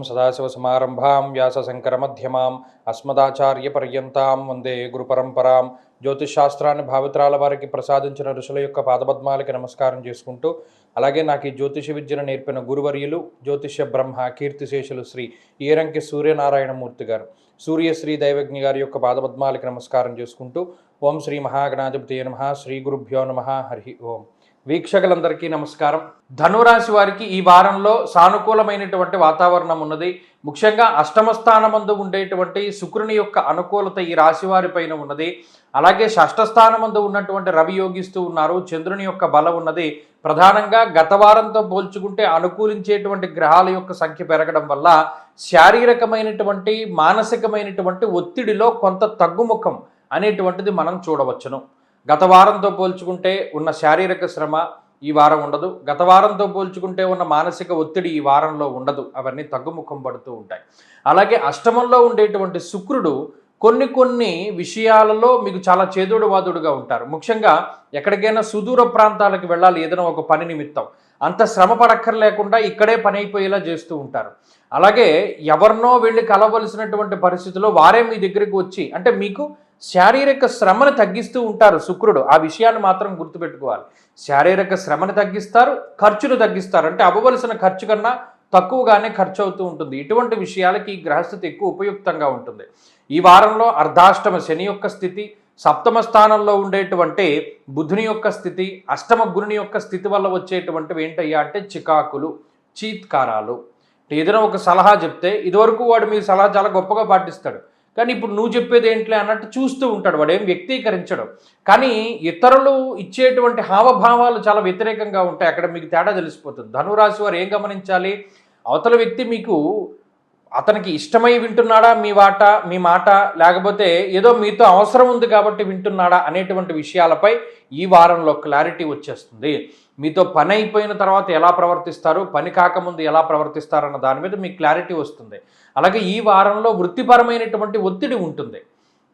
సదాశివసమారంభాం వ్యాసశంకరమధ్యమాం అస్మదాచార్యపర్యంతాం వందే గురుపరంపరాం. జ్యోతిషాస్త్రాన్ని భావితరాల వారికి ప్రసాదించిన ఋషుల యొక్క పాదపద్మాలకి నమస్కారం చేసుకుంటూ, అలాగే నాకు ఈ జ్యోతిష విద్యను నేర్పిన గురువర్యులు జ్యోతిష బ్రహ్మ కీర్తిశేషులు శ్రీ ఈరంకి సూర్యనారాయణమూర్తి గారు, సూర్యశ్రీ దైవజ్ఞ గారి యొక్క పాదపద్మాలకి నమస్కారం చేసుకుంటూ, ఓం శ్రీ మహాగణాధిపతి నమః, శ్రీ గురుభ్యో నమః, హరి ఓం. వీక్షకులందరికీ నమస్కారం. ధనురాశి వారికి ఈ వారంలో సానుకూలమైనటువంటి వాతావరణం ఉన్నది. ముఖ్యంగా అష్టమ స్థానమందు ఉండేటువంటి శుక్రుని యొక్క అనుకూలత ఈ రాశి వారి పైన ఉన్నది. అలాగే షష్ఠ స్థానమందు ఉన్నటువంటి రవి యోగిస్తూ ఉన్నారు. చంద్రుని యొక్క బలం ఉన్నది. ప్రధానంగా గత వారంతో పోల్చుకుంటే అనుకూలించేటువంటి గ్రహాల యొక్క సంఖ్య పెరగడం వల్ల శారీరకమైనటువంటి మానసికమైనటువంటి ఒత్తిడిలో కొంత తగ్గుముఖం అనేటువంటిది మనం చూడవచ్చును. గత వారంతో పోల్చుకుంటే ఉన్న శారీరక శ్రమ ఈ వారం ఉండదు. గత వారంతో పోల్చుకుంటే ఉన్న మానసిక ఒత్తిడి ఈ వారంలో ఉండదు. అవన్నీ తగ్గుముఖం పడుతూ ఉంటాయి. అలాగే అష్టమంలో ఉండేటువంటి శుక్రుడు కొన్ని విషయాలలో మీకు చాలా చేదోడు వాదుడుగా ఉంటారు. ముఖ్యంగా ఎక్కడికైనా సుదూర ప్రాంతాలకు వెళ్ళాలి, ఏదైనా ఒక పని నిమిత్తం, అంత శ్రమ పడక్కర్లేకుండా ఇక్కడే పని అయిపోయేలా చేస్తూ ఉంటారు. అలాగే ఎవరినో వెళ్ళి కలవలసినటువంటి పరిస్థితుల్లో వారే మీ దగ్గరికి వచ్చి, అంటే మీకు శారీరక శ్రమను తగ్గిస్తూ ఉంటారు శుక్రుడు. ఆ విషయాన్ని మాత్రం గుర్తుపెట్టుకోవాలి. శారీరక శ్రమను తగ్గిస్తారు, ఖర్చును తగ్గిస్తారు. అంటే అవ్వవలసిన ఖర్చు కన్నా తక్కువగానే ఖర్చు అవుతూ ఉంటుంది. ఇటువంటి విషయాలకి ఈ గ్రహస్థితి ఎక్కువ ఉపయుక్తంగా ఉంటుంది. ఈ వారంలో అర్ధాష్టమ శని యొక్క స్థితి, సప్తమ స్థానంలో ఉండేటువంటి బుధుని యొక్క స్థితి, అష్టమ గురుని యొక్క స్థితి వల్ల వచ్చేటువంటివి ఏంటయ్యా అంటే చికాకులు, చీత్కారాలు. ఏదైనా ఒక సలహా చెప్తే ఇదివరకు వాడు మీ సలహా చాలా గొప్పగా పాటిస్తాడు, కానీ ఇప్పుడు నువ్వు చెప్పేది ఏంట్లే అన్నట్టు చూస్తూ ఉంటాడు. వాడు ఏం వ్యక్తీకరించడం, కానీ ఇతరులు ఇచ్చేటువంటి హావభావాలు చాలా వ్యతిరేకంగా ఉంటాయి. అక్కడ మీకు తేడా తెలిసిపోతుంది. ధనురాశి వారు ఏం గమనించాలి? అవతల వ్యక్తి మీకు అతనికి ఇష్టమై వింటున్నాడా మీ మాట, లేకపోతే ఏదో మీతో అవసరం ఉంది కాబట్టి వింటున్నాడా అనేటువంటి విషయాలపై ఈ వారంలో క్లారిటీ వచ్చేస్తుంది. మీతో పని అయిపోయిన తర్వాత ఎలా ప్రవర్తిస్తారు, పని కాకముందు ఎలా ప్రవర్తిస్తారన్న దాని మీద మీకు క్లారిటీ వస్తుంది. అలాగే ఈ వారంలో వృత్తిపరమైనటువంటి ఒత్తిడి ఉంటుంది,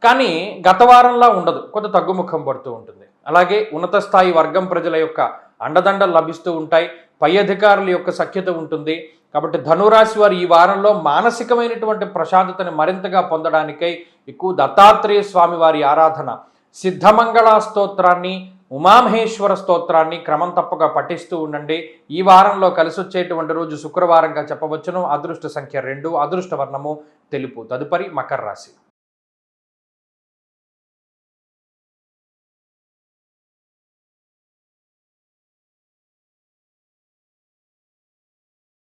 కానీ గత వారంలా ఉండదు, కొంత తగ్గుముఖం పడుతూ ఉంటుంది. అలాగే ఉన్నత స్థాయి వర్గం ప్రజల యొక్క అండదండలు లభిస్తూ ఉంటాయి. పై అధికారుల యొక్క సఖ్యత ఉంటుంది. కాబట్టి ధనురాశి వారు ఈ వారంలో మానసికమైనటువంటి ప్రశాంతతని మరింతగా పొందడానికై ఎక్కువ దత్తాత్రేయ స్వామి వారి ఆరాధన, సిద్ధమంగళ స్తోత్రాన్ని, ఉమామహేశ్వర స్తోత్రాన్ని క్రమం తప్పగా పఠిస్తూ ఉండండి. ఈ వారంలో కలిసి వచ్చేటువంటి రోజు శుక్రవారంగా చెప్పవచ్చును. అదృష్ట సంఖ్య 2, అదృష్ట వర్ణము తెలుపు. తదుపరి మకర రాశి.